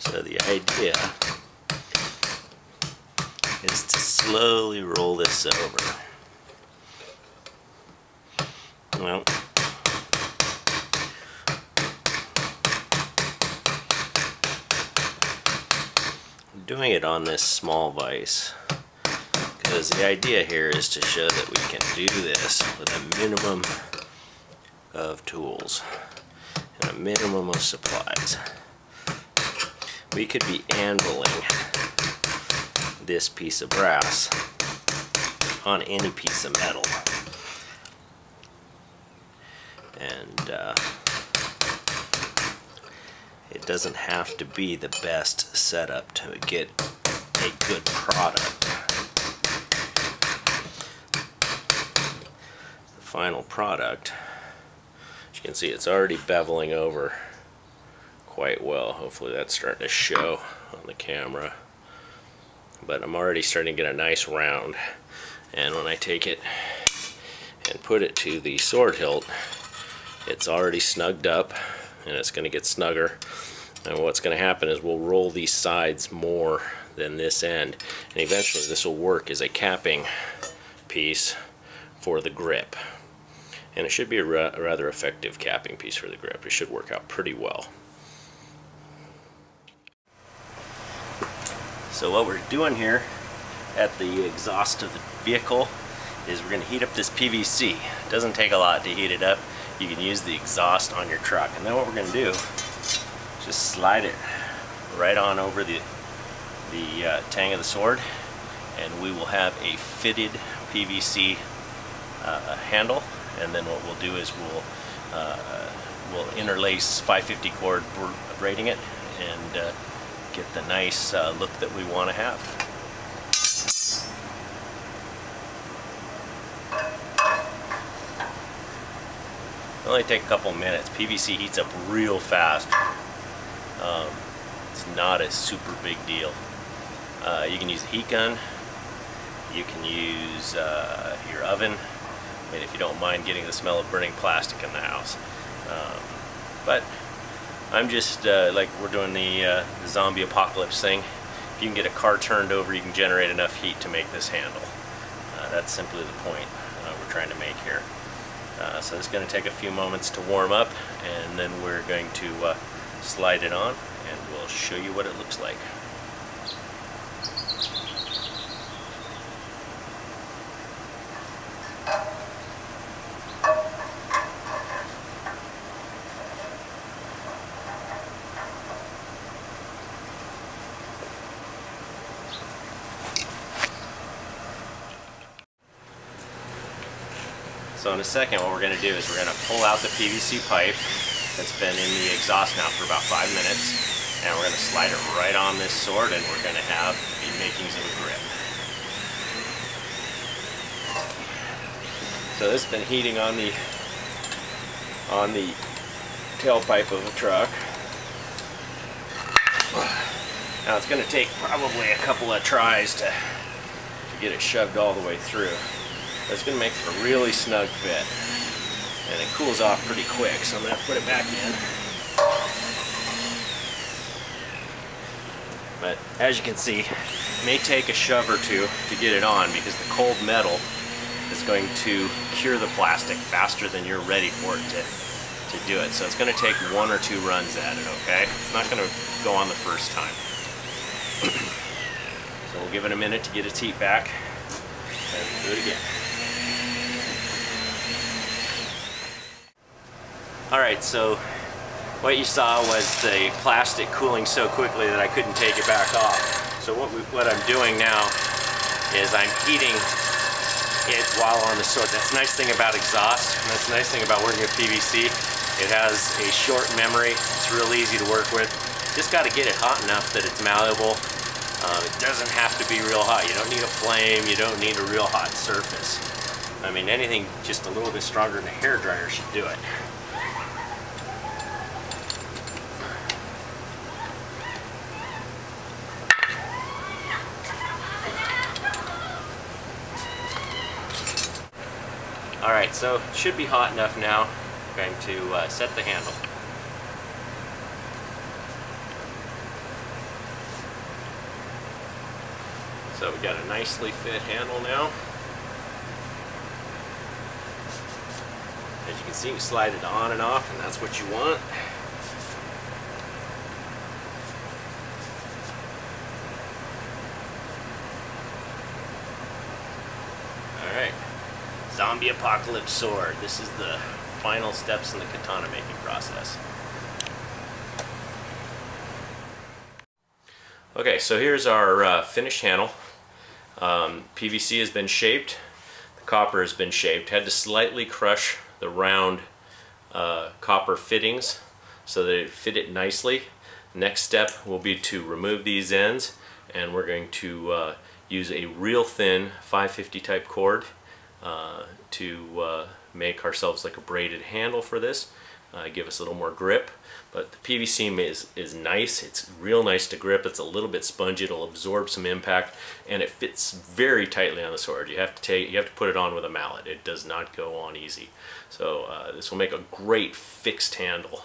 So the idea is to slowly roll this over. Well, I'm doing it on this small vise because the idea here is to show that we can do this with a minimum of tools and a minimum of supplies. We could be anviling this piece of brass on any piece of metal, and it doesn't have to be the best setup to get a good product. The final product, as you can see, it's already beveling over quite well. Hopefully that's starting to show on the camera, but I'm already starting to get a nice round, and when I take it and put it to the sword hilt, it's already snugged up and it's going to get snugger, and what's going to happen is we'll roll these sides more than this end, and eventually this will work as a capping piece for the grip, and it should be a rather effective capping piece for the grip. It should work out pretty well. So what we're doing here at the exhaust of the vehicle is we're going to heat up this PVC. It doesn't take a lot to heat it up. You can use the exhaust on your truck. And then what we're going to do is just slide it right on over the tang of the sword, and we will have a fitted PVC handle. And then what we'll do is we'll interlace 550 cord braiding it and get the nice look that we want to have. It'll only take a couple minutes. PVC heats up real fast. It's not a super big deal. You can use a heat gun. You can use your oven. I mean, if you don't mind getting the smell of burning plastic in the house. But I'm just, like we're doing the zombie apocalypse thing. If you can get a car turned over, you can generate enough heat to make this handle. That's simply the point we're trying to make here. So it's going to take a few moments to warm up, and then we're going to slide it on, and we'll show you what it looks like. So in a second, what we're going to do is we're going to pull out the PVC pipe that's been in the exhaust now for about 5 minutes, and we're going to slide it right on this sword, and we're going to have the makings of a grip. So this has been heating on the tailpipe of the truck. Now it's going to take probably a couple of tries to get it shoved all the way through. It's going to make for a really snug fit, and it cools off pretty quick, so I'm going to put it back in. But as you can see, it may take a shove or two to get it on because the cold metal is going to cure the plastic faster than you're ready for it to do it. So it's going to take 1 or 2 runs at it, okay? It's not going to go on the first time. So we'll give it a minute to get its heat back, and do it again. Alright, so what you saw was the plastic cooling so quickly that I couldn't take it back off. So what I'm doing now is I'm heating it while on the sword. That's the nice thing about exhaust, and that's the nice thing about working with PVC. It has a short memory. It's real easy to work with. Just got to get it hot enough that it's malleable. It doesn't have to be real hot. You don't need a flame. You don't need a real hot surface. I mean, anything just a little bit stronger than a hairdryer should do it. Alright, so it should be hot enough now. I'm going to set the handle. So we got a nicely fit handle now. As you can see, you slide it on and off, and that's what you want. Alright. Zombie Apocalypse Sword. This is the final steps in the katana making process. Okay, so here's our finished handle. PVC has been shaped. The copper has been shaped. Had to slightly crush the round copper fittings so that it fit it nicely. Next step will be to remove these ends, and we're going to use a real thin 550 type cord to make ourselves like a braided handle for this, give us a little more grip. But the PVC is nice. It's real nice to grip. It's a little bit spongy. It'll absorb some impact, and it fits very tightly on the sword. You have to put it on with a mallet. It does not go on easy. So this will make a great fixed handle.